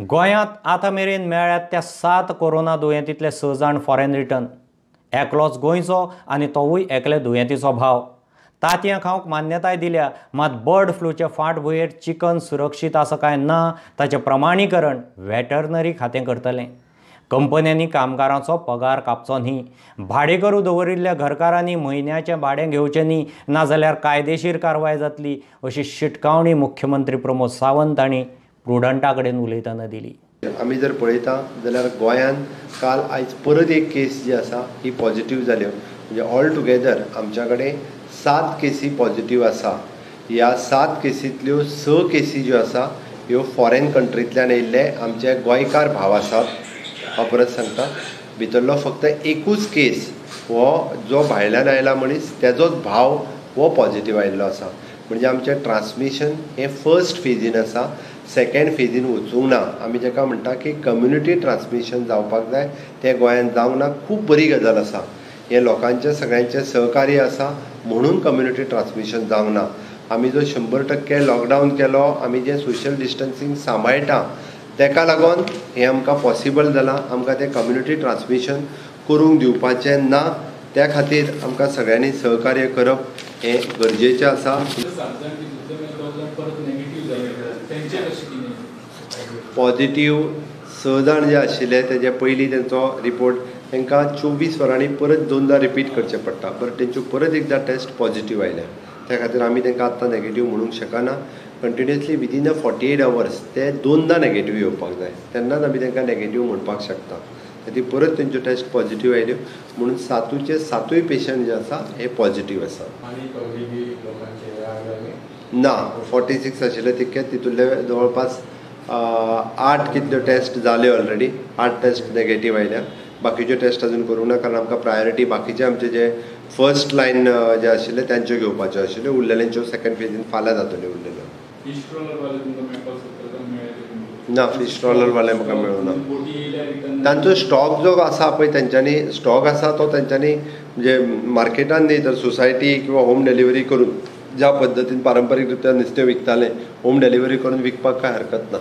गोंयांत आतां मेरेन मेळ्ळ्यात त्या 7 कोरोना दुयेंतींतले 6 जाण फॉरेन रिटर्न. एकलोच गोंयचो आनी तोवूय एकले दुयेंतीचो भाव. तांतयां खावंक मान्यताय दिल्या, मात बर्ड फ्लूचे फाटभुंयेर चिकन सुरक्षीत आसा काय ना ताचें प्रमाणीकरण वेटर्नरी खातें करतलें. कंपन्यांनी कामगारांचो पगार कापचो न्ही, भाडेकरू दवरिल्ल्या घरकारांनी म्हयन्याचें भाडें घेवचें न्ही, नाजाल्यार कायदेशीर कारवाय जातली, अशी शिटकावणी मुख्यमंत्री प्रमोद सावंत हांणी प्रुडंटा कडेन उलयतना दिली. आमी जर पळयता जाल्यार गोंयांत काल आयज परत एक केस जी आसा ही पॉझिटिव्ह जाल्यो. म्हणजे ऑल टुगेदर आमच्या कडेन 7 केसी पॉझिटिव्ह आसा. ह्या 7 केसींतल्यो 6 केसी ज्यो आसा ह्यो फॉरेन कंट्रींतल्यान येयल्ले आमचे गोंयकार भाव आसात. हांव परत सांगता, भितरलो फक्त एकूच केस हो जो भायल्यान आयला मनीस तेजोच भाव हो पॉझिटिव्ह आयिल्लो आसा. म्हणजे आमचें ट्रान्समिशन हें फर्स्ट फेजीन आसा, सेकंड फेजीन वचूंक ना. आमी जेका म्हणटा की कम्युनिटी ट्रान्समिशन जावपाक जाय तें गोंयांत जावंक ना. खूब बरी गजाल आसा. हें लोकांचें सगळ्यांचें सहकार्य आसा म्हणून कम्युनिटी ट्रान्समिशन जावंक ना. आमी जो 100% लॉकडावन केलो, आमी जें सोशल डिस्टन्सींग सांबाळटा तेका लागून हें आमकां पॉसिबल जालां. आमकां तें कम्युनिटी ट्रान्समिशन करूंक दिवपाचें ना. त्या खातीर आमकां सगळ्यांनी सहकार्य करप हें गरजेचें आसा. पॉझिटिव्ह 6 जाण जे आशिल्ले तेजे पयलीं तेंचो रिपोर्ट तांकां 24 वरांनी परत 2दा रिपीट करचें पडटा. बट तेंच्यो परत एकदा टेस्ट पॉझिटिव्ह आयल्या. त्या खातीर आमी तांकां आत्तां नॅगेटिव्ह म्हणूंक शकना. कंटिन्युअसली विदीन द 48 hours ते 2दा नॅगेटिव्ह येवपाक जाय, तेन्नाच आमी तांकां नॅगेटिव्ह म्हणपाक शकता. खातीर परत तेंच्यो टेस्ट पॉझिटिव्ह आयल्यो म्हणून 7चे 7 पेशंट जे आसा हे पॉझिटिव्ह आसा. ना, 46 आशिल्ले तितकेच, तितूंतले जवळपास 8 कितल्यो टेस्ट जाल्यो ऑलरेडी. 8 टेस्ट नॅगेटिव्ह आयल्या. बाकीच्यो टेस्ट अजून करूंक ना, कारण आमकां प्रायोरिटी बाकीचे आमचे जे फर्स्ट लायन जे आशिल्ले त्यांच्यो घेवपाच्यो आशिल्ल्यो. उरलेल्यांच्यो सेकंड फेजीन फाल्यां जातल्यो उरलेल्यो. ना, फिश ट्रॉलरवाले म्हाका मेळूना. तांचो स्टॉक जो आसा पळय, तेंच्यांनी स्टॉक आसा तो तेंच्यांनी म्हणजे मार्केटान न्ही तर सोसायटी किंवा होम डिलिव्हरी करून ज्या पद्दतीन पारंपारीक रित्या नुस्तें विकताले, होम डिलिव्हरी करून विकपाक काय हरकत ना.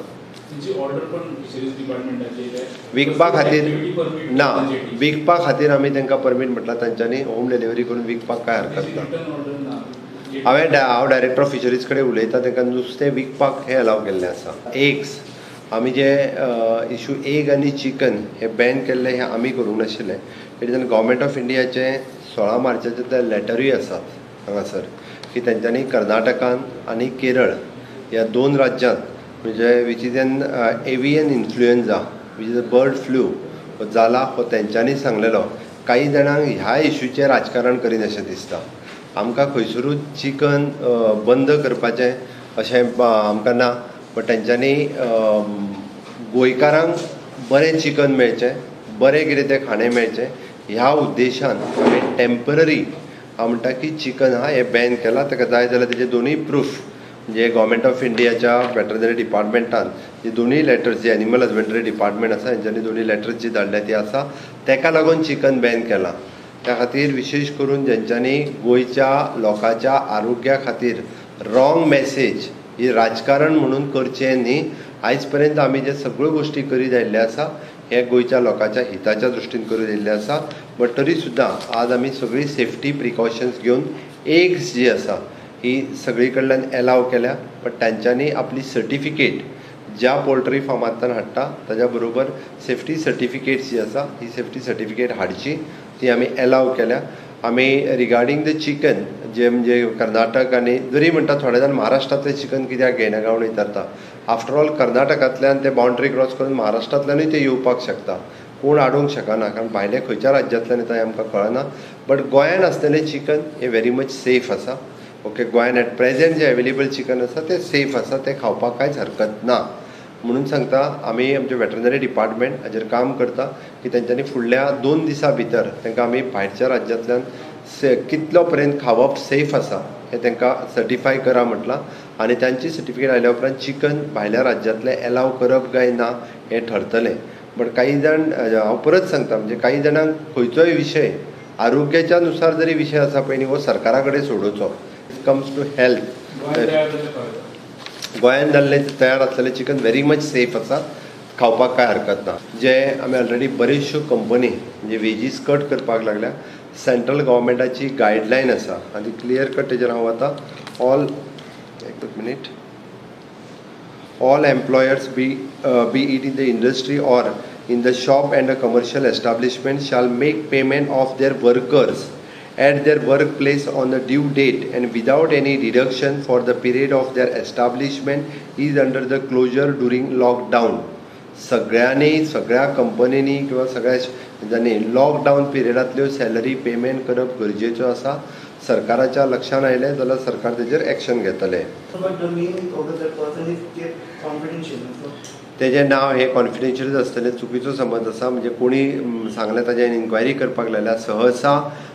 विकपा खातीर ना, विकपा खातीर आमी तांकां परमीट म्हटलां. तांच्यांनी होम डिलिव्हरी करून विकपाक काय हरकत ना. हांव डायरेक्टर ऑफ फिशरीज कडेन उलयतां, तांकां नुस्तें विकपाक हें अलाव केल्लें आसा. एग्स आमी जे इशू एग आनी चिकन हे बॅन केल्ले हे आमी करूंक नाशिल्ले. तेजेन गव्हर्मेंट ऑफ इंडियाचे 16 मार्चाचे ते लेटरूय आसात हांगासर की तेंच्यांनी कर्नाटकान आनी केरळ ह्या 2 राज्यांत म्हणजे which is an avian influenza which is a bird flu जाला हो तेंच्यांनी सांगलेलो. काही जाणांक ह्या इशूचेर राजकारण करीन अशें दिसता. आमकां खंयसरूच चिकन बंद करपाचें अशें आमकां ना. बट तेंच्यांनी गोंयकारांक बरें चिकन मेळचें, बरें कितें तें खाणें मेळचें ह्या उद्देशान हांवें टेम्पररी हांव म्हणटा की चिकन हें बॅन केलां. ताका जाय जाल्यार तेजे दोनूय प्रूफ म्हणजे गव्हर्मेंट ऑफ इंडियाच्या वेटरनरी डिपार्टमेंटान जी दोनूय लेटर्स जी एनिमल हजबंड्री डिपार्टमेंट आसा हेंच्यांनी दोनूय लेटर्स जी धाडल्या ती आसा. तेका लागून चिकन बॅन केलां. त्या खातीर विशेश करून जेंच्यांनी गोंयच्या लोकांच्या आरोग्या खातीर रॉंग मॅसेज ही राजकारण म्हणून करचें न्ही. आयज पर्यंत आमी जे सगळ्यो गोश्टी करीत आयिल्ले आसा हे गोंयच्या लोकांच्या हिताच्या दृश्टीन करीत आयिल्ले आसा. बट तरी सुद्दां आज आमी सगळी सेफ्टी प्रिकॉशन्स घेवन एग्स जी आसा ही सगळी कडल्यान एलाव केल्या. बट तांच्यांनी आपली सर्टिफिकेट ज्या पोल्ट्री फार्मांतल्यान हाडटा ताज्या बरोबर सेफ्टी सर्टिफिकेट्स जी आसा ही सेफ्टी सर्टिफिकेट हाडची, ती आमी एलाव केल्या. आमी रिगार्डींग द चिकन जे म्हणजे कर्नाटक आनी जरी म्हणटा थोडे जाण महाराष्ट्रांतलें चिकन कित्याक घेयना काय म्हणून विचारता. आफ्टर ऑल कर्नाटकांतल्यान ते बाउंड्री क्रॉस करून महाराष्ट्रांतल्यानूय ते येवपाक शकता. कोण हाडूंक शकना, कारण भायले खंयच्या राज्यांतल्यान येता हें आमकां कळना. बट गोंयांत आसलेलें चिकन हें व्हेरी मच सेफ आसा. ओके, गोंयांत एट प्रेझेंट जें अवेलेबल चिकन आसा तें सेफ आसा, तें खावपाक कांयच हरकत ना. म्हणून सांगता आमी आमचे वेटरनरी डिपार्टमेंट हाजेर काम करता की तेंच्यांनी फुडल्या 2 दिसां भितर तांकां आमी भायरच्या राज्यांतल्यान कितलो पर्यंत खावप सेफ आसा हें तांकां सर्टिफाय करा म्हटलां. आनी तांची सर्टिफिकेट आयल्या उपरांत चिकन भायल्या राज्यांतलें एलाव करप काय ना हें ठरतलें. बट काही जाण हांव परत सांगता म्हणजे काही जाणांक खंयचोय विशय आरोग्याच्या नुसार जरी विशय आसा पळय न्ही हो सरकारा कडेन सोडोवचो. कम्स टू हेल्थ गोंयांत जाल्लें तयार आसलेलें चिकन व्हेरी मच सेफ आसा. खावपाक काय हरकत ना. जे आमी ऑलरेडी बऱ्योचश्यो कंपनी म्हणजे वेजीस कट करपाक लागल्या. सेंट्रल गव्हर्मेंटाची गायडलायन आसा आनी क्लियर कट तेजेर हांव वता. all employers be it in the industry or in the shop and a commercial establishment shall make payment of their workers at their workplace on the due date and without any deduction for the period of their establishment is under the closure during lockdown. सगळ्या कंपनीनी किंवा सगळ्या lockdown पिरियडांतल्यो salary payment करप गरजेचो आसा. सरकाराच्या लक्षांत आयलें जाल्यार सरकार तेजेर एक्शन घेतलें. तेजें नांव हें कॉन्फिडेन्शियल आसतलें. चुकीचो समज आसा म्हणजे कोणी सांगलें ताजेर इन्क्वायरी करपाक लायल्या. सहसा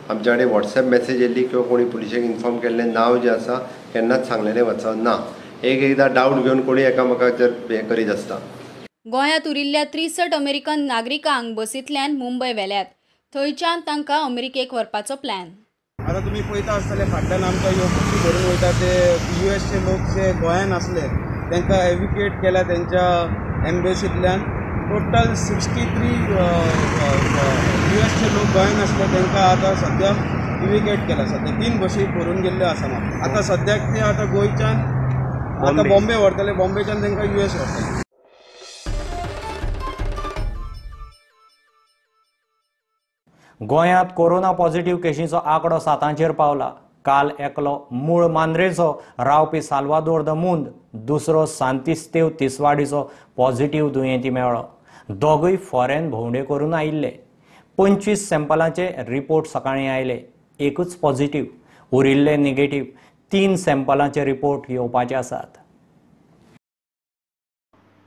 आमच्या कडेन वॉट्सॅप मेसेज येयल्ली किंवा कोणी पुलिशेक इन्फॉर्म केल्लें नांव जें आसा केन्नाच सांगलेलें वचना ना. एकदां डावट घेवन कोणी एकामेकाचेर हें करीत आसता. गोंयांत उरिल्ल्या 63 अमेरिकन नागरिकांक बसींतल्यान मुंबय व्हेल्यात. थंयच्यान तांकां अमेरिकेक व्हरपाचो प्लॅन. आता तुम्ही पळयता आसतले फाटल्यान आमकां ह्यो बसी भरून वयता ते US लोक जे गोंयांत आसले तांकां एव्हिक्युएट केला त्यांच्या एम्बेसींतल्यान. टोटल 63 US लोक गोंयांत आसले तांकां आतां सद्या इव्हिक्युएट केला. सद्या 3 बसी भरून गेल्ल्यो आसा म्हाका. आतां सद्याक ते आतां गोंयच्यान आतां बॉम्बे व्हरतले. बॉम्बेच्यान तांकां US व्हरतले. गोंयांत कोरोना पॉझिटिव्ह केशींचो आंकडो 7चेर पावला. काल एकलो मूळ मांद्रेचो रावपी साल्वादोर द मुंद, दुसरो सांतिस्तेव तिसवाडीचो पॉझिटिव्ह दुयेंती मेळ्ळो. दोगूय फॉरेन भोंवड्यो करून आयिल्ले. 25 सॅम्पलांचे रिपोर्ट सकाळीं आयले. एकूच पॉझिटिव्ह, उरिल्ले नेगेटिव्ह. 3 सॅम्पलांचे रिपोर्ट येवपाचे आसात.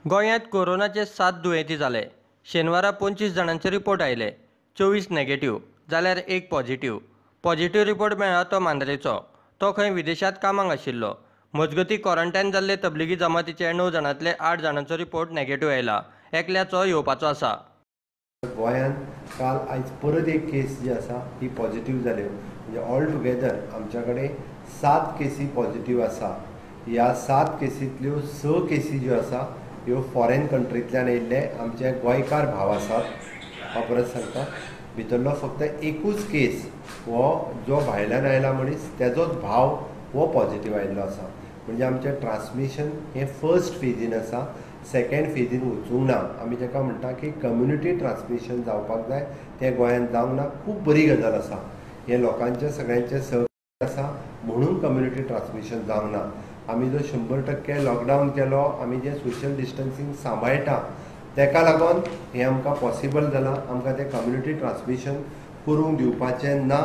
गोंयांत कोरोनाचे 7 दुयेंती जाले. शेनवारा 25 जाणांचे रिपोर्ट आयले. 24 नेगेटिव्ह जाल्यार 1 पॉझिटिव्ह. पॉझिटिव्ह रिपोर्ट मेळ्ळा तो मांद्रेचो. तो खंय विदेशांत कामाक आशिल्लो. मजगतीं क्वॉरंटायन जाल्ले तबलिगी जमातीचे 9 जाणांतले 8 जाणांचो रिपोर्ट नेगेटिव्ह आयला. एकल्याचो येवपाचो आसा. गोंयांत काल आयज परत एक केस जी आसा ही पॉझिटिव्ह जाल्यो. म्हणजे ऑल टुगेदर आमच्या कडेन 7 केसी पॉझिटिव्ह आसा. ह्या 7 केसींतल्यो 6 केसी ज्यो आसा ह्यो फॉरेन कंट्रींतल्यान येयल्ले आमचे गोंयकार भाव आसात. हांव परत सांगता, भितरलो फक्त एकूच केस हो जो भायल्यान आयला मनीस तेजोच भाव हो पॉझिटिव्ह आयिल्लो आसा. म्हणजे आमचें ट्रान्समिशन हें फर्स्ट फेजीन आसा. सेकंड फेजीन वचूंक ना. आमी ताका म्हणटा की कम्युनिटी ट्रान्समिशन जावपाक जाय, तें गोंयांत जावंक ना. खूब बरी गजाल आसा. हें लोकांचें सगळ्यांचें सहकार्य आसा म्हणून कम्युनिटी ट्रान्समिशन जावंक ना. आमी जो 100% लॉकडावन केलो, आमी जें सोशल डिस्टन्सींग सांबाळटा तेका लागून हें आमकां पॉसिबल जालां. आमकां तें कम्युनिटी ट्रान्समिशन करूंक दिवपाचें ना.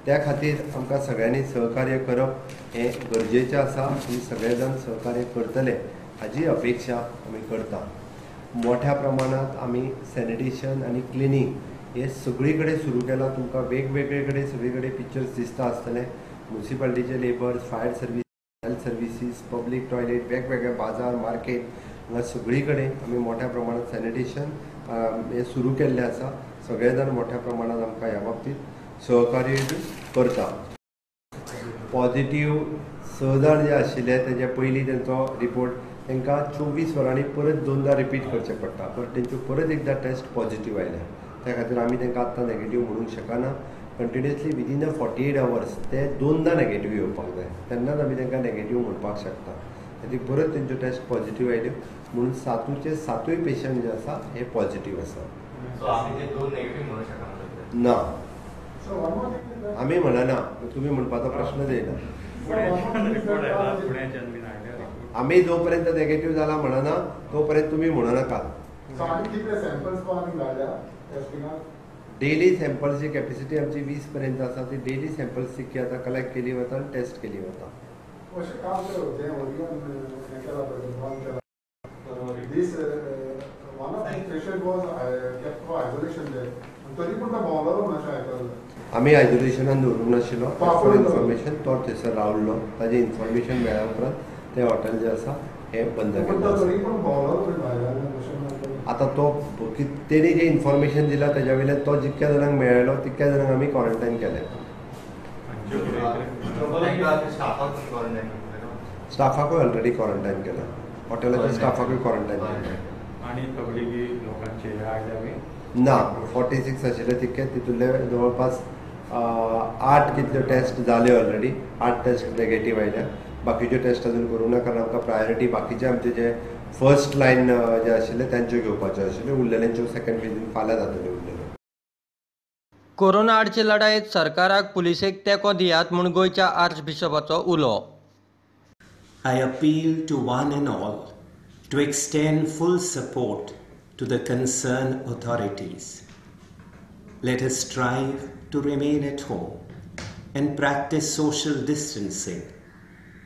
त्या खातीर आमकां सगळ्यांनी सहकार्य करप हें गरजेचें आसा आनी सगळे जाण सहकार्य करतले हाची अपेक्षा आमी करता. मोठ्या प्रमाणांत आमी सॅनिटेशन आनी क्लिनींग हें सगळी कडेन सुरू केलां. तुमकां वेगवेगळे कडेन सगळी कडेन पिक्चर्स दिसता आसतले. म्युनिसिपालिटीचे labours, fire service, health services, public toilet, वेगवेगळे बाजार, मार्केट हांगा सगळी कडेन आमी मोठ्या प्रमाणांत सॅनिटेशन हें सुरू केल्लें आसा. सगळे जाण मोठ्या प्रमाणांत आमकां ह्या बाबतींत सहकार्य करता. पॉझिटिव्ह 6 जाण जे आशिल्ले तेजे पयलीं तेंचो रिपोर्ट तांकां 24 वरांनी परत 2दा रिपीट करचें पडटा. बट तेंच्यो परत एकदां टेस्ट पॉझिटिव्ह आयल्या. त्या खातीर आमी तांकां आत्तां नेगेटिव्ह म्हणूंक शकना. कंटिन्युअसली विदीन द 48 hours ते 2दा नेगेटिव्ह येवपाक जाय. तेन्नाच आमी तांकां नेगेटिव्ह म्हणपाक शकता. आनी परत तेंच्यो टेस्ट पॉझिटिव्ह आयल्यो म्हणून 7चे 7 पेशंट जे आसा हे पॉझिटिव्ह आसा. ना, आमी म्हणना. तुमी म्हणपाचो प्रश्नच येयना. आमी जो पर्यंत नेगेटिव्ह जाला म्हणना तो पर्यंत तुमी म्हणनाकात. डेली सॅम्पल्सची कॅपॅसिटी आमची 20 पर्यंत आसा. ती डेली सॅम्पल्स ती आतां कलेक्ट केली वता आनी टेस्ट केली वता. आमी आयसोलेशनान दवरूंक नाशिल्लो. फॉर इन्फॉर्मेशन तो थंयसर रावल्लो. ताजें इन्फॉर्मेशन मेळ्ळ्या उपरांत तें हॉटेल जें आसा हें बंद केलें. आतां तो तेणी जें इन्फॉर्मेशन दिलां तेज्या वयल्यान तो जितक्या जाणांक मेळ्ळो तितक्या जाणांक आमी क्वॉरंटायन केलें. स्टाफाकूय ऑलरेडी क्वॉरंटायन केला. हॉटेलाच्या स्टाफाकूय क्वॉरंटायन केलें. आणि तबलिगी लोकांचे ह्या आयल्या बी ना 46 आशिल्ले तितके तितूंतले जवळपास 8 कितल्यो टेस्ट जाले ऑलरेडी 8 टेस्ट नेगेटीव आयल्या बाकीच्यो टेस्ट अजून करूं ना कारण आमकां प्रायोरिटी बाकीचे आमचे जे फर्स्ट लायन जे आशिल्ले तांच्यो घेवपाच्यो आशिल्ल्यो उरलेल्यांच्यो सेकंड फेजीन फाल्यां जातल्यो उरलेल्यो कोरोना आडचे लढायेत सरकाराक पुलिसेक तेंको दियात म्हूण गोंयच्या आर्च बिशपाचो उलो. I appeal to one and all to extend full support to the concerned authorities. Let us strive to remain at home and practice social distancing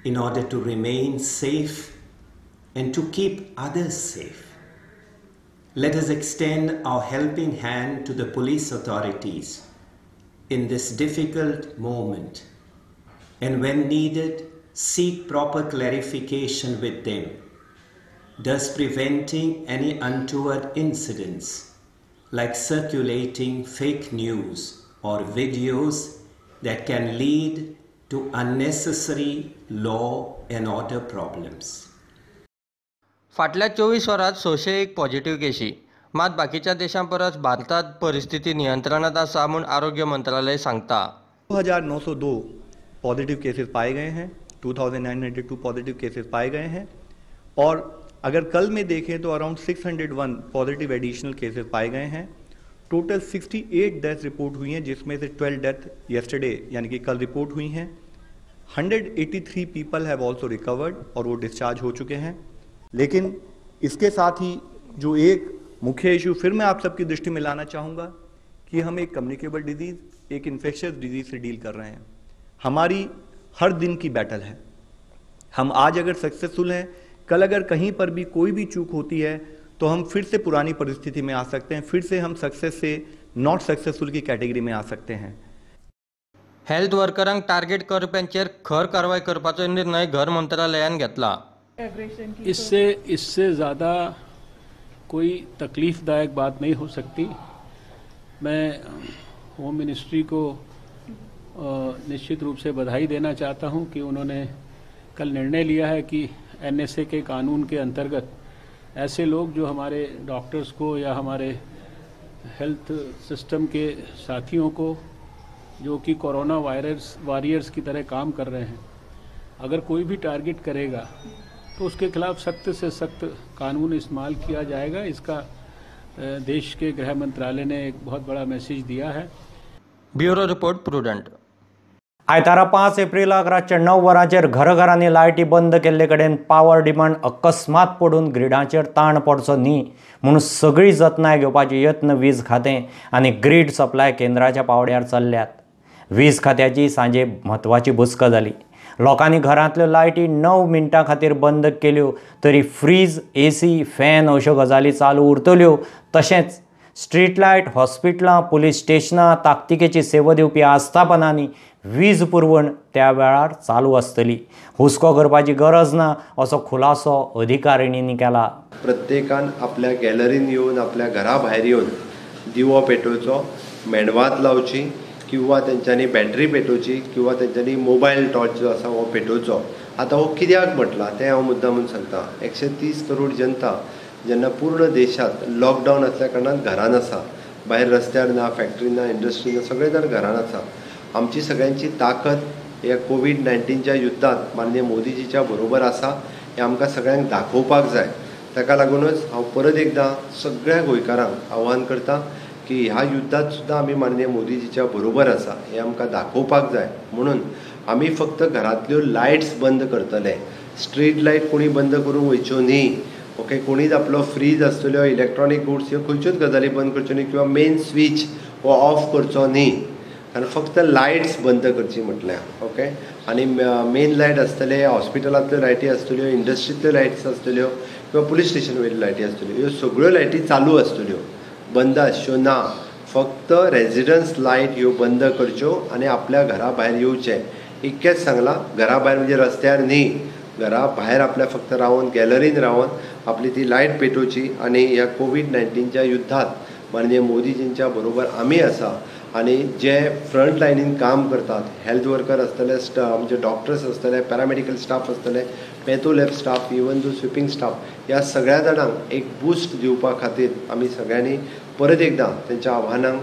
in order to remain safe and to keep others safe. Let us extend our helping hand to the police authorities in this difficult moment, and when needed, seek proper clarification with them, thus preventing any untoward incidents like circulating fake news or videos that can lead to unnecessary law and order problems. फाटल्या 24 वरांत 601 positive Keshi. मात बाकीच्या देशां परस भारतात परिस्थिती नियंत्रणात आसा म्हूण आरोग्य मंत्रालय सांगता. 2902 पॉजिटिव केसेस पाए गए हैं, 2902 पॉजिटिव केसेस पाए गए हैं और अगर कल में देखें तो अराउंड 601 पॉजिटिव एडिशनल केसेस पाए गए हैं. टोटल 68 डेथ रिपोर्ट हुई हैं जिसमें से 12 डेथ येस्टरडे यानी कि कल रिपोर्ट हुई हैं. 183 पीपल हैव ऑल्सो रिकवर्ड और वो डिस्चार्ज हो चुके हैं. लेकिन इसके साथ ही जो एक मुख्य इशू फिर मैं आप सबकी दृष्टि में लाना चाहूँगा कि हम एक कम्युनिकेबल डिजीज़, एक इन्फेक्शियस डिजीज़ से डील कर रहे हैं. हमारी हर दिन की बैटल है. हम आज अगर सक्सेसफुल हैं, कल अगर कहीं पर भी कोई भी चूक होती है तो हम फिर से पुरानी परिस्थिति में आ सकते हैं, फिर से हम सक्सेस से नॉट सक्सेसफुल की कैटेगरी में आ सकते हैं. हेल्थ वर्करांक टार्गेट करप्यांचेर खर कारवाय करपाचो निर्णय घर मंत्रालयान घेतला. इससे ज़्यादा कोई तकलीफ़दायक बात नहीं हो सकती. मैं होम मिनिस्ट्री को निश्चित रूप से बधाई देना चाहता हूं कि उन्होंने कल निर्णय लिया है कि NSA के कानून के अंतर्गत ऐसे लोग जो हमारे डॉक्टर्स को या हमारे हेल्थ सिस्टम के साथियों को जो कि कोरोना वॉरियर्स की तरह काम कर रहे हैं, अगर कोई भी टारगेट करेगा तो उसके खिलाफ सख्त से सख्त कानून इस्तेमाल किया जाएगा. इसका देश के गृह मंत्रालय ने एक बहुत बड़ा मैसेज दिया है. Bureau report prudent. आयतारा 5 एप्रिलाक रातचे 9 वरांचेर घरघरांनी लायटी बंद केल्ले कडेन पावर डिमांड अकस्मात पडून ग्रिडाचेर ताण पडचो न्ही म्हणून सगळी जतनाय घेवपाचे यत्न वीज खातें आनी ग्रीड सप्लाय केंद्राच्या पावड्यार चल्ल्यात. वीज खात्याची सांजे म्हत्वाची बसका जाली. लोकांनी घरांतल्यो लायटी 9 मिनटां खातीर बंद केल्यो तरी फ्रीज, AC, फॅन अश्यो गजाली चालू उरतल्यो. तशेंच स्ट्रीट लायट, हॉस्पिटलां, पुलीस स्टेशनां, ताकतिकेची सेवा दिवपी आस्थापनांनी वीज पुरवण त्या वेळार चालू आसतली. हुस्को करपाची गरज ना असो खुलासो अधिकारिणींनी केला. प्रत्येकान आपल्या गॅलरीन येवन आपल्या घरा भायर येवन दिवो पेटोवचो, मेणवात लावची किंवा तेंच्यांनी बॅटरी पेटोवची किंवा तेंच्यांनी मोबायल टॉर्च जो आसा हो पेटोवचो. आतां हो कित्याक म्हटला तें हांव मुद्दामून सांगता. 130 करोड जनता जेन्ना पूर्ण देशांत लॉकडावन आसल्या कारणान घरान आसा, भायर रस्त्यार ना, फॅक्टरी ना, इंडस्ट्री ना, सगळे जाण घरान आसा. आमची सगळ्यांची ताकद ह्या कोविड-19च्या युद्धांत माननीय मोदीजीच्या बरोबर आसा हें आमकां सगळ्यांक दाखोवपाक जाय. ताका लागूनच हांव परत एकदां सगळ्या गोंयकारांक आव्हान करता की ह्या युद्धांत सुद्दां आमी माननीय मोदीजीच्या बरोबर आसा हें आमकां दाखोवपाक जाय. म्हणून आमी फक्त घरांतल्यो लायट्स बंद करतले. स्ट्रीट लायट कोणी बंद करूंक वयच्यो न्ही. ओके, कोणीच आपलो फ्रीज आसतल्यो, इलेक्ट्रॉनीक गुड्स ह्यो खंयच्योच गजाली बंद करच्यो न्ही किंवा मेन स्विच हो ऑफ करचो न्ही. आनी फक्त लायट्स बंद करची म्हटल्या. ओके, आनी मेन लायट आसतले, हॉस्पिटलांतल्यो लायटी आसतल्यो, इंडस्ट्रींतल्यो लायट्स आसतल्यो किंवा पुलीस स्टेशन वयल्यो लायटी आसतल्यो, ह्यो सगळ्यो लायटी चालू आसतल्यो, बंद आसच्यो ना. फक्त रेजिडन्स लायट ह्यो बंद करच्यो आनी आपल्या घरा भायर येवचें इतकेंच सांगलां. घरा भायर म्हणजे रस्त्यार न्ही, घरा भायर आपल्या फक्त रावन गॅलरीन रावन आपली ती लायट पेटोवची आनी ह्या कोविड-19च्या युद्धांत माननीय मोदीजींच्या बरोबर आमी आसा. आनी जे फ्रंट लायनीन काम करतात, हेल्थ वर्कर आसतले, आमचे डॉक्टर्स आसतले, पॅरामेडिकल स्टाफ आसतले, पॅथोलॅब स्टाफ, इवन जो स्विपींग स्टाफ, ह्या सगळ्या जाणांक एक बूस्ट दिवपा खातीर आमी सगळ्यांनी परत एकदां तेंच्या आव्हानांक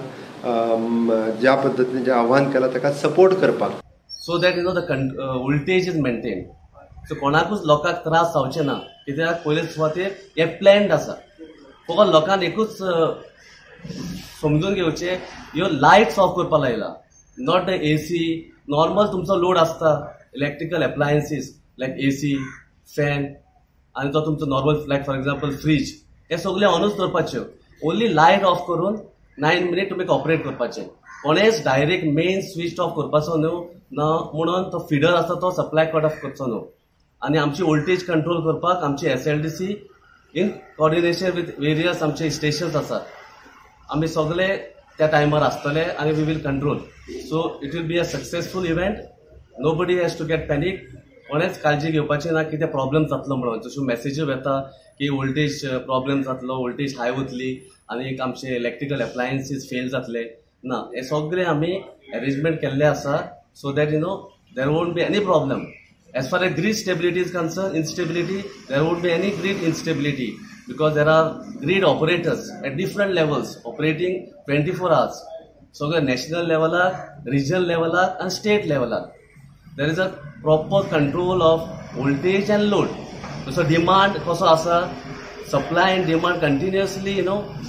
ज्या पद्दतीन जें आव्हान केलां ताका सपोर्ट करपाक, so that the voltage is maintain. So कोणाकूच लोकांक त्रास जावचे ना, कित्याक पयले सुवातेर हे प्लॅन्ड आसा. फकत लोकांक एकूच समजून घेवचें, ह्यो लायट्स ऑफ करपाक लायला, नॉट द एसी. नॉर्मल तुमचो लोड आसता electrical appliances like AC, fan आनी तो तुमचो normal like for example fridge, हे सगळे ऑनूच दवरपाच्यो. ओन्ली लायट ऑफ करून 9 मिनिट तुमी ऑपरेट करपाचें. कोणेच डायरेक्ट मेन स्विच ऑफ करपाचो न्हू ना, म्हणून तो फिडर आसता तो सप्लाय कट ऑफ करचो न्हू. आनी आमची वोल्टेज कंट्रोल करपाक आमची SLDC in coordination with various आमचे स्टेशन्स आसात. आमी सगळे त्या टायमार आसतले आनी we will control. So it will be a successful event. Nobody has to get panic. कोणेच काळजी घेवपाची ना कितें प्रॉब्लेम जातलो म्हणून. जश्यो मॅसेजी येता की वोल्टेज प्रॉब्लेम जातलो, वोल्टेज हाय वतली आनी आमचे इलेक्ट्रिकल एप्लायन्सीस फेल जातले ना. हे सगळे आमी अरेंजमेंट केल्ले आसा so that there won't be any problem. As far as grid stability is concerned, instability, there won't be any grid instability because there are grid operators at different levels operating 24 hours. So the national level, regional level and state level, there is a proper control of voltage and load. So demand koso asa, supply and demand continuously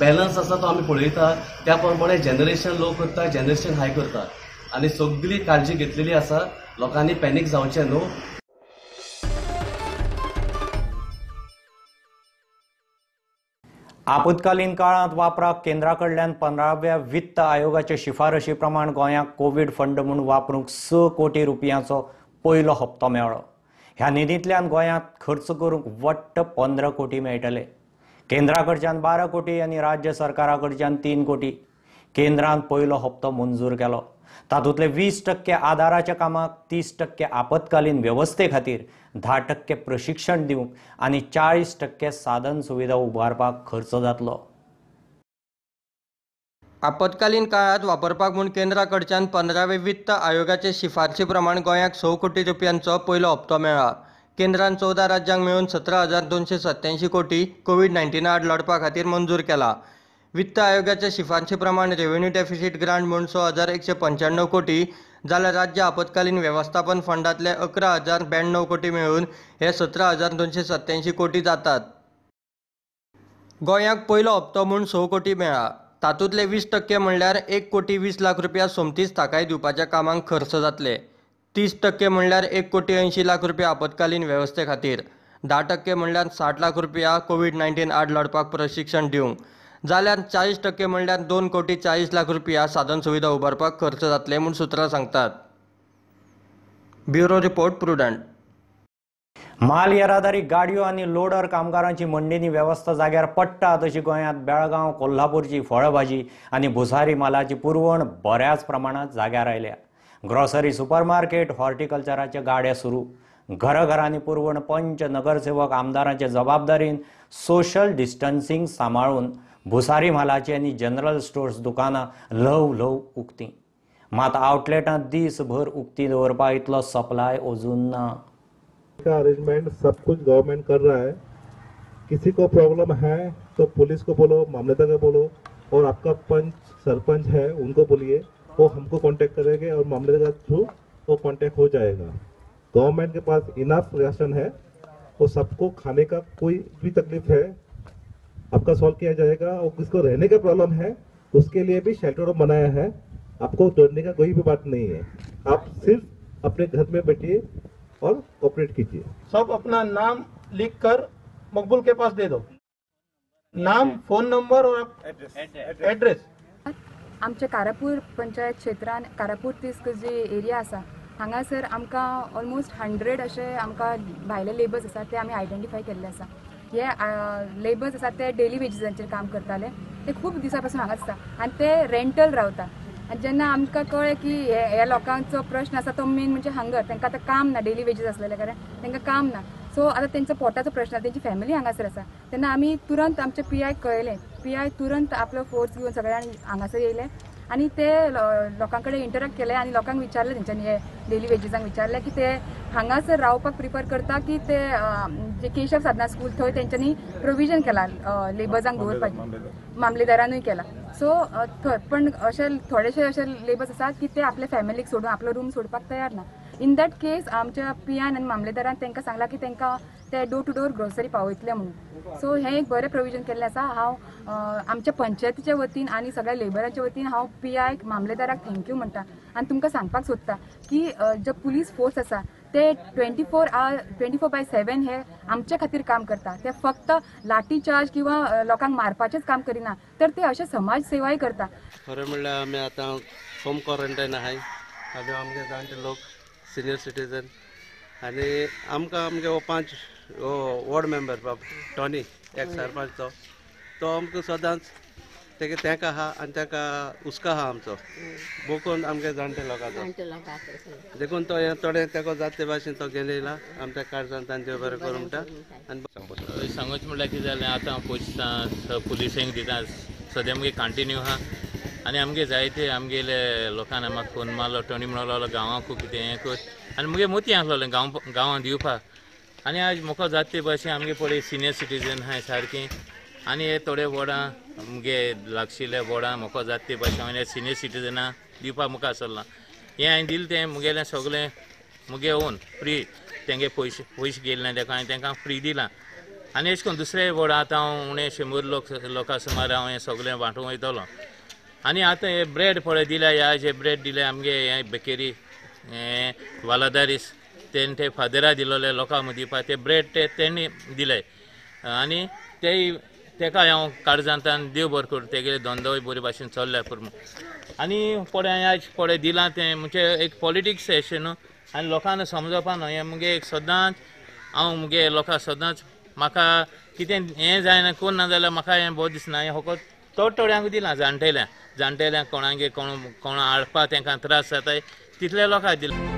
balance asa to आम्ही पळयता. त्या प्रमाणे generation low करता, generation हाय करता आणि सगळी काळजी घेतलेली आसा. लोकांनी पॅनिक जावचें न्हू. आपत्कालीन काळांत वापराक केंद्रा कडल्यान 15व्या वित्त आयोगाचे शिफारशी प्रमाण गोंयाक कोविड फंड म्हूण वापरूंक 6 कोटी रुपयांचो पयलो हप्तो मेळ्ळो. ह्या निधींतल्यान गोंयांत खर्च करूंक वट्ट 15 कोटी मेळटले. केंद्रा कडच्यान 12 कोटी आनी राज्य सरकारा कडच्यान 3 कोटी. केंद्रान पयलो हप्तो मंजूर केलो. तातूंतले 20% आदाराच्या कामाक, 30% आपत्कालीन वेवस्थे खातीर, 10% प्रशिक्षण दिवंक आनी 40% साधन सुविधा उबारपाक खर्च जातलो. आपत्कालीन काळात वापरपाक म्हूण केंद्रा कडच्यान 15व्या वित्त आयोगाचे शिफारशी प्रमाण गोंयाक 6 कोटी रुपयांचो पयलो हप्तो मेळ्ळा. केंद्रान 14 राज्यांक मेळून 17,287 कोटी कोविड-19 आड लढपा खातीर मंजूर केला. वित्त आयोगाच्या शिफारशी प्रमाण रेव्हेन्यू डेफिसीट ग्रांट म्हणून 6,195 कोटी जाल्यार राज्य आपत्कालीन वेवस्थापन फंडांतले 11,092 कोटी मेळून हे 17,287 कोटी जातात. गोंयाक पयलो हप्तो म्हूण 6 कोटी मेळ्ळा. तातूंतले 20% म्हणल्यार 1 कोटी 20 लाख रुपया सोमतीच थाकाय दिवपाच्या कामांक खर्च जातले. 30% म्हणल्यार 1 कोटी 80 लाख रुपया आपत्कालीन वेवस्थे खातीर. 10% म्हणल्यार 60 लाख रुपया कोविड-19 आड लढपाक प्रशिक्षण दिवंक. जाल्यार 40% म्हणल्यार 2 कोटी 40 लाख रुपया साधन सुविधा उबारपाक खर्च जातले म्हूण सुत्रां सांगतात. Bureau report prudent. माल येरादारी गाडयो आनी लोडर कामगारांची मंडीनी वेवस्था जाग्यार पडटा तशी गोंयांत बेळगांव, कोल्हापूरची फळभाजी आनी भुसारी मालाची पुरवण बऱ्याच प्रमाणात जाग्यार आयल्या. ग्रॉसरी, सुपरमार्केट, हॉर्टिकल्चराचे गाडे सुरू. घराघरांनी पुरवण पंच, नगरसेवक, आमदारांचे जबाबदारीन सोशल डिस्टन्सिंग सांबाळून भुसारी मालाची आनी जनरल स्टोर्स दुकानां ल्हव ल्हव उक्तीं. मात आउटलेटांत दीसभर उक्ती दवरपा इतलो सप्लाय अजून ना. का अरेंजमेंट सब कुछ गवर्नमेंट कर रहा है. किसी को प्रॉब्लम है तो पुलिस को बोलो, मामलेदार को बोलो, और आपका पंच सरपंच है उनको बोलिए, वो हमको कांटेक्ट करेंगे और मामलेदार के थ्रू वो कांटेक्ट हो जाएगा. गवर्नमेंट के पास इनफ राशन है, वो सबको खाने का कोई भी तकलीफ है आपका सॉल्व किया जाएगा. और किसको रहने का प्रॉब्लम है उसके लिए भी शेल्टर बनाया है. आपको डरने का कोई भी बात नहीं है. आप सिर्फ अपने घर में बैठिए और कोऑपरेट कीजिए. सब अपना नाम लिख कर मकबूल के पास दे दो. नाम, फोन नंबर और एड्रेस. आमच्या कारापूर पंचायत क्षेत्रान कारापूर तिस्क जी एरिया आसा हांगासर आमकां ऑलमोस्ट 100 अशे आमकां भायले लेबर्स आसा ते आमी आयडेंटिफाय केल्ले आसा. हे लेबर्स आसा ते डेली वेजीसांचेर काम करताले. ते खूब दिसा पासून हांगा आसता आनी ते रेंटल रावता. आनी जेन्ना आमकां कळ्ळें की हे लोकांचो प्रश्न आसा तो मेन म्हणजे हंगर. तांकां आतां काम ना, डेली वेजीस आसलेल्या कारण तांकां काम ना. सो आतां तेंचो पोटाचो प्रश्न, तेंची फॅमिली हांगासर आसा. तेन्ना आमी तुरंत आमच्या PI कळयलें. PI तुरंत आपलो फोर्स घेवन सगळ्यांनी हांगासर येयले आणि ते लोकां कडेन इंटरेक्ट केले आणि लोकांक विचारले तेंच्यांनी हे डेली वेजीसांक विचारले की ते हांगासर रावपाक प्रिफर करता की ते जे केशव साधना स्कूल थंय तेंच्यांनी प्रोविजन केला लेबर्सांक दवरपाचें, मामलेदारानूय केला. सो थंय पण अशे थोडेशे अशे लेबर्स आसात की ते आपल्या फॅमिलीक सोडून आपलो रूम सोडपाक तयार ना. इन दॅट केस आमच्या पियान आनी मामलेदारान तांकां सांगला की तांकां ते डोर टू डोर ग्रोसरी पावयतले म्हणून. सो हें एक बरें प्रोविजन केल्लें आसा. हांव आमच्या पंचायतीच्या वतीन आनी सगळ्या लेबरांच्या वतीन हांव पियाक मामलेदाराक थँक्यू म्हणटा आनी तुमकां सांगपाक सोदता की जो पुलीस फोर्स आसा ते 24/7 हे आमच्या खातीर काम करता. ते फक्त लाठी चार्ज किंवा लोकांक मारपाचेंच काम करिना, तर ते अशे समाज सेवाय करता. खरें म्हणल्यार आमी आतां होम क्वॉरंटायन आहाय. आमगे जाणटे लोक सिनियर सिटीजन आनी आमकां आमगे 5 वॉर्ड मेंबर टॉनी एक सरपंच तो आमकां सदांच तेका आहा आनी तेका हुस्को आहा आमचो बोकून आमगे जाणटे लोकांचो देखून तो थोडे तेको जाता ते भाशेन तो घेवन येयला. आमच्या कारसान तांणी देव बरें करूं म्हणटा. आनी सांगूच म्हणल्यार कितें जालें आतां पुलिसांक दिता सद्या आमगे कंटिन्यू आहा आनी आमगे जायते आमगेले लोकांनी म्हाका फोन मारलो टोनी म्हणलो गांवांकू कितें हें कर आनी मुगे मोती आसलोलें गांवांत दिवपाक. आनी आज म्हाका जाता ते भाशेन आमगे पळय सिनियर सिटीजन आहाय सारकीं आनी हे थोडे वोर्डां मुगे लागशिल्ले वोर्डां म्हाका जाता ते भाशेन हांवें सिनियर सिटीजनां दिवपाक म्हाका आसलो. हें हांवें दिलें तें मुगेलें सगळें मुगे ओन फ्री तेंगे पयशे गेले तेका हांवें तांकां फ्री दिलां. आनी अशें करून दुसरे वोर्डां आतां हांव उणें 100 लोकां सुमार हांव हें सगळें वांटूंक वयतलो. आनी आतां हे ब्रेड पळय दिल्या ह्या जे ब्रेड दिले आमगे हे बेकेरी हें वालादारीस ते फादरा दिलोले लोकां मदीं दिवपाक ते ब्रेड ते तेणी दिले आनी तेका हांव काळजांतान देव बरें करूं तेगे धंदोय बरे भाशेन चल्ल्या पुरो. आनी पळय हांवें आज पळय दिलां तें म्हणजे एक पॉलिटिक्स अशें न्हू आनी लोकांना समजोवपा न्हू. हें मुगे एक सदांच हांव मुगे लोकांक सदांच म्हाका कितें हें जायना कोण ना जाल्यार म्हाका हें बरें दिसना. हें फकत थोड्यांक दिलां जाणटेल्यांक कोणागे कोणा हाडपाक तांकां त्रास जाताय तितल्या लोकांक दिलां.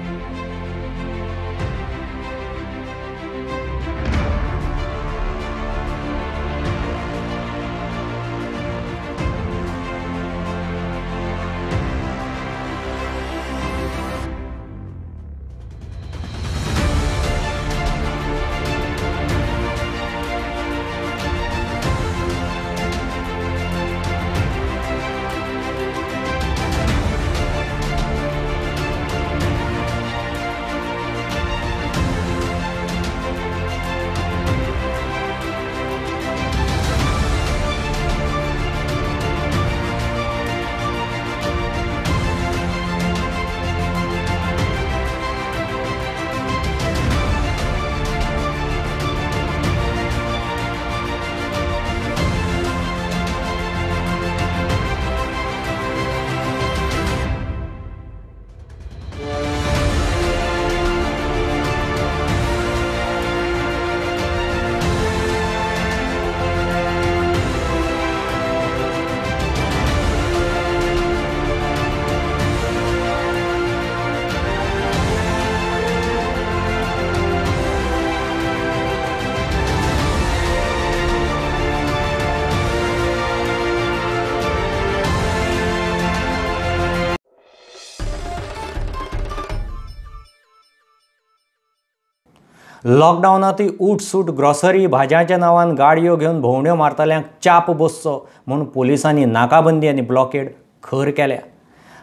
लॉकडावनांतूय उठसूट ग्रॉसरी भाज्यांच्या नांवान गाडयो घेवन भोंवड्यो मारतल्यांक चाप बसचो म्हूण पुलिसांनी नाकाबंदी आनी ब्लॉकेड खर केल्या.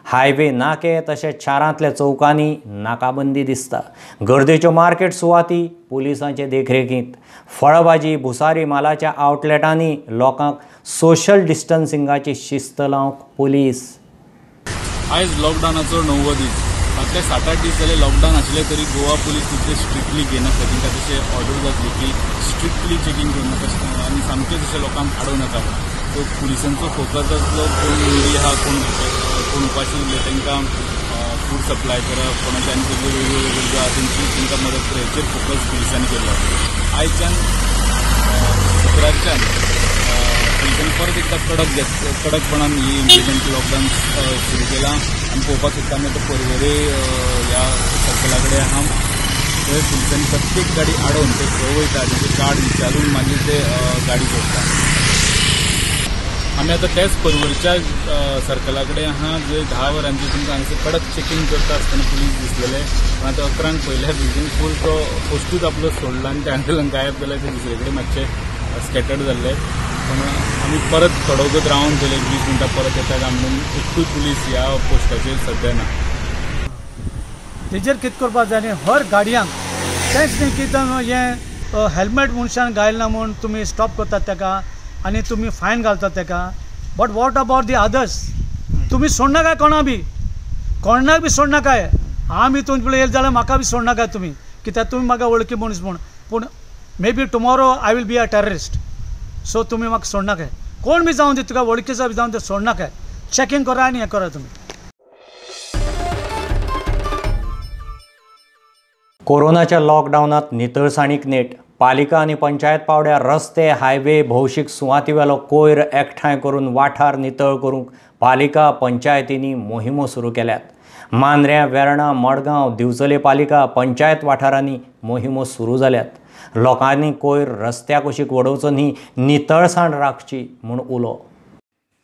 हायवे नाके तशेंच शारांतल्या चौकांनी नाकाबंदी दिसता. गर्देच्यो मार्केट सुवाती पुलिसांचे देखरेखींत. फळभाजी भुसारी मालाच्या आवटलेटांनी लोकांक सोशल डिस्टन्सिंगाची शिस्त लावंक पुलीस. आयज लॉकडावनाचो 9वो दीस. फाटले 7-8 दीस जाले लॉकडावन आसले तरी गोवा पुलीस तितले स्ट्रिक्टली घेना. तांकां तशें ऑर्डर जातली की स्ट्रिक्टली चेकिंग करना तशें आनी सामकें तशें लोकांक आडोवं नाका. सो पुलिसांचो फोकस आसलो कोण मरी आहा कोण उपाशी उरले तांकां फूड सप्लाय करप कोणाच्या आनी कसल्यो वेगळ्यो गरजो आहा तांकां मदत करप हेचेर फोकस पुलिसांनी केल्लो. आयच्यान शुक्रारच्यान पुलिसांनी परत एकदां कडकपणान ही इमप्लिमेंट लॉकडावन सुरू केलां. आमी पळोवपाक शकता आमी आतां परवरे ह्या सर्कला कडेन आहा थंय पुलिसांनी प्रत्येक गाडी आडोवन ते खंय वयता तेचे कार्ड विचारून मागीर ते गाडी सोडटा. आमी आतां तेच परवरच्या सर्कला कडेन आहा जंय 10 वरांचेर तुमकां हांगासर कडक चेकिंग करता आसतना पुलीस दिसलेले पण आतां 11 पयल्या बिल्डींग फूल तो पोस्टूच आपलो सोडला आनी ते आंदोलन गायब जालें ते दुसरे कडेन मातशें स्कॅटर्ड जाल्ले पण आमी परत थोडो वगत रावंड केले 20 मिनटां परत येतात आमी एकूय पुलीस ह्या पोस्टाचेर सद्या ना तेजेर कितें करपाक जाय हर गाडयांक तेंच न्ही की हें हेल्मेट मनशान घालना म्हूण तुमी स्टॉप करतात ताका आनी तुमी फायन घालतात ताका but what about the others तुमी सोडनाकाय कोणाक बी सोडनाकाय आमी हितून फुडें येयले जाल्यार म्हाका बी सोडनाकाय तुमी कित्याक तुमी म्हाका वळखी मनीस म्हूण पूण maybe tomorrow I will be a terrorist so तुमी म्हाका सोडनाकाय कोण बी जावन दी तुका वळखीचो बी जावन ते सोडनाकाय चॅकिंग करा आनी हें करा तुमी कोरोनाच्या लॉकडावनात नितळसाणीक नेट पालिका आणि पंचायत पावड्यार रस्ते हायवे भौशीक सुवाती वेलो कोयर एकठांय करून वाठार नितळ करूंक पालिका पंचायतींनी मोहिमो सुरू केल्यात मांद्र्या वेर्णा मडगांव दिवचले पालिका पंचायत वाठारांनी मोहिमो सुरू जाल्यात लोकांनी कोयर रस्त्या कुशीक वडोवचो न्ही नितळसाण राखची म्हूण उलो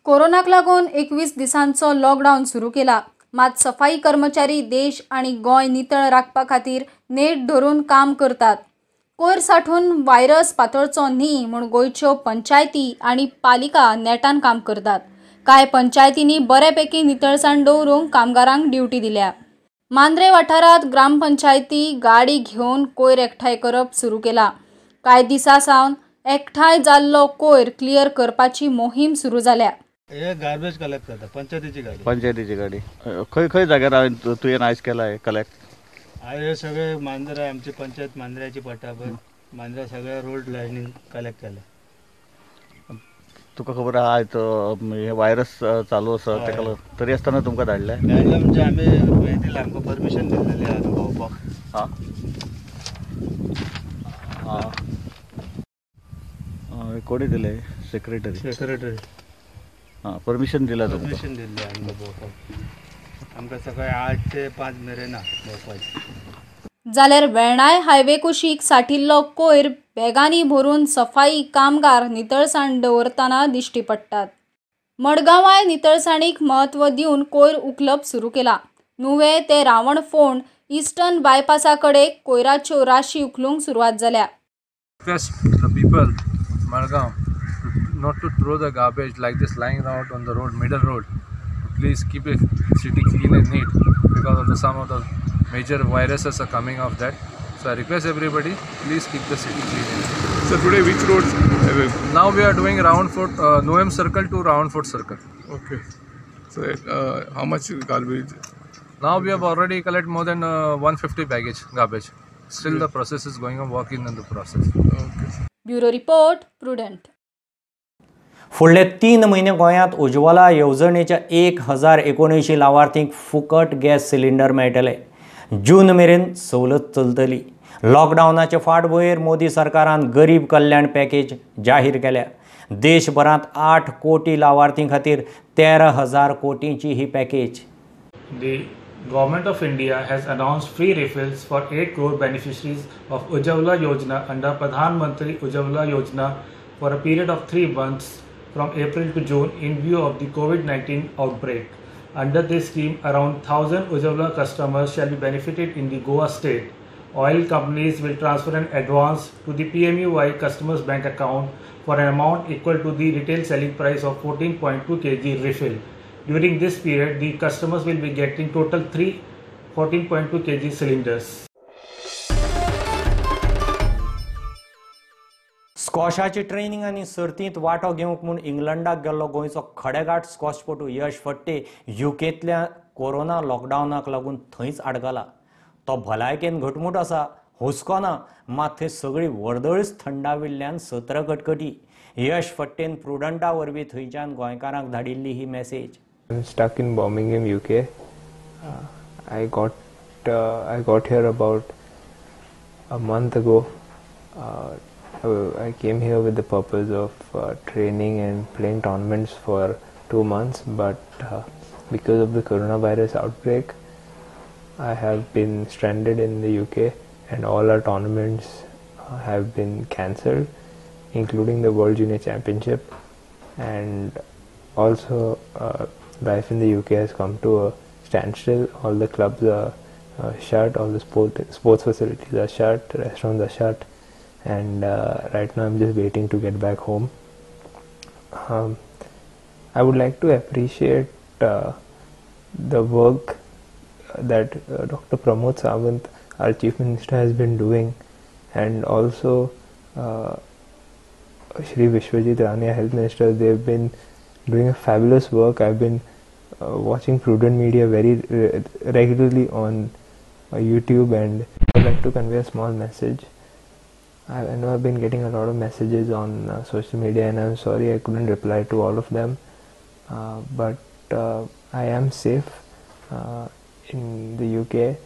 कोरोनाक लागून 21 दिसांचो लॉकडावन सुरू केला मात सफाई कर्मचारी देश आणि गोंय नितळ राखपा खातीर नेट धरून काम करतात कोयर साठून व्हायरस पातळचो न्ही म्हूण गोंयच्यो पंचायती आणि पालिका नेटान काम करतात कांय पंचायतींनी बऱ्यापैकी नितळसाण दवरूंक कामगारांक ड्युटी दिल्या मांद्रे वाठारांत ग्रामपंचायती गाडी घेवन कोयर एकठांय करप सुरू केला कांय दिसा सावन एकठांय जाल्लो कोयर क्लियर करपाची मोहीम सुरू जाल्या हे गार्बेज कलेक्ट करता पंचायतीची गाडी खंय जाग्यार तुवें आयज केला कलेक्ट हे सगळे मांद्रा आमची पंचायत मांद्र्याची पडटा पळय मांद्रा सगळ्या रोड लायनीन कलेक्ट केले तुका खबर आहा आयज हे व्हायरस चालू आसा तेका तरी आसतना तुमकां धाडले म्हणजे आमी हे दिला आमकां परमिशन दिल्लेली आहा भोंवपाक कोणी दिले सेक्रेटरी परमिशन दिला परमिशन दिल्ली आमकां भोंवपाक आमकां सकाळी 8 ते 5 मेरेन भोंवपाक जाल्यार वेर्णाय हायवे कुशीक साठिल्लो कोयर बॅगांनी भरून सफाई कामगार नितळसाण दवरतना दिश्टी पडटात मडगांवाय नितळसाणीक म्हत्व दिवन कोयर उखलप सुरू केला नुवे ते रावणफोंड इस्टर्न बायपासा कडेन कोयराच्यो राशी उखलूंक सुरवात जाल्या Margam, not to throw the garbage like this lying around on the road, middle road. Please keep the city clean and neat because of some of the major viruses are coming off that. So I request everybody, please keep the city clean and neat. So today which roads? Now we are doing Roundford, Noem Circle to Roundford Circle. Okay. So how much garbage? Now we have already collected more than 150 baggage garbage. Still the process is going on, working on the process. Okay. Bureau report prudent फुडले 3 म्हयने गोंयांत उज्वला येवजणेच्या 1079 लावार्थींक फुकट gas cylinder मेळटले जून मेरेन सवलत चलतली लॉकडावनाचे फाटभुंयेर मोदी सरकारान गरीब कल्याण पॅकेज जाहीर केल्या देशभरांत 8 कोटी लावार्थीं खातीर 13,000 कोटींची ही package The Government of India has announced free refills for 8 crore beneficiaries of Ujjwala Yojana under Pradhan Mantri Ujjwala Yojana for a period of 3 months from April to June in view of the COVID-19 outbreak. Under this scheme, around 1,000 Ujjwala customers shall be benefited in the Goa state. Oil companies will transfer an advance to the PMUY customers' bank account for an amount equal to the retail selling price of 14.2 kg refill. During this period, the customers will be getting total 3 14.2 kg cylinders. स्क्वॉशाची training आनी सर्तींत वांटो घेवंक म्हूण इंग्लंडाक गेल्लो गोंयचो खडेगाठ स्क्वॉशपटू यश फट्टे युकेंतल्या corona लॉकडावनाक लागून थंयच आडकला तो भलायकेन घटमूट आसा हुस्को ना मात थंय सगळी वर्दळीच थंडाविल्ल्यान सत्र कटकटी यश फट्टेन प्रुडंटा वरवीं थंयच्यान गोंयकारांक धाडिल्ली ही message I'm stuck in Birmingham, UK. I got here about a month ago. I came here with the purpose of training and playing tournaments for 2 months, but because of the coronavirus outbreak, I have been stranded in the UK, and all our tournaments have been cancelled, including the World Junior Championship. And Also, life in the UK has come to a standstill. All the clubs are shut, all the sports facilities are shut, restaurants are shut, and right now I'm just waiting to get back home. I would like to appreciate the work that Dr. Pramod Sawant, our Chief Minister, has been doing, and also Shri Vishwajit Rane, Health Minister. They've been doing a fabulous work. I've been watching Prudent Media very regularly on YouTube, and I'd like to convey a small message. I know I've been getting a lot of messages on social media, and I'm sorry I couldn't reply to all of them, but I am safe in the UK,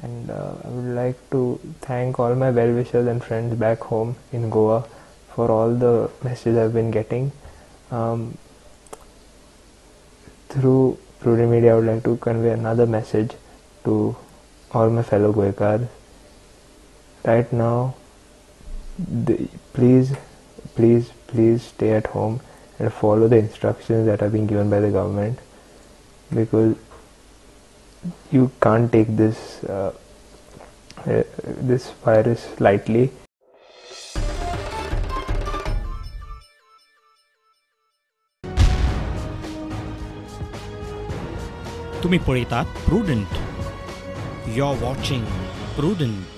and I would like to thank all my well-wishers and friends back home in Goa for all the messages I've been getting. Through Prudent Media, I would like to convey another message to all my fellow Goekars. Right now, please stay at home and follow the instructions that are being given by the government, because you can't take this virus lightly. तुम्ही पळयतात prudent. You're watching Prudent.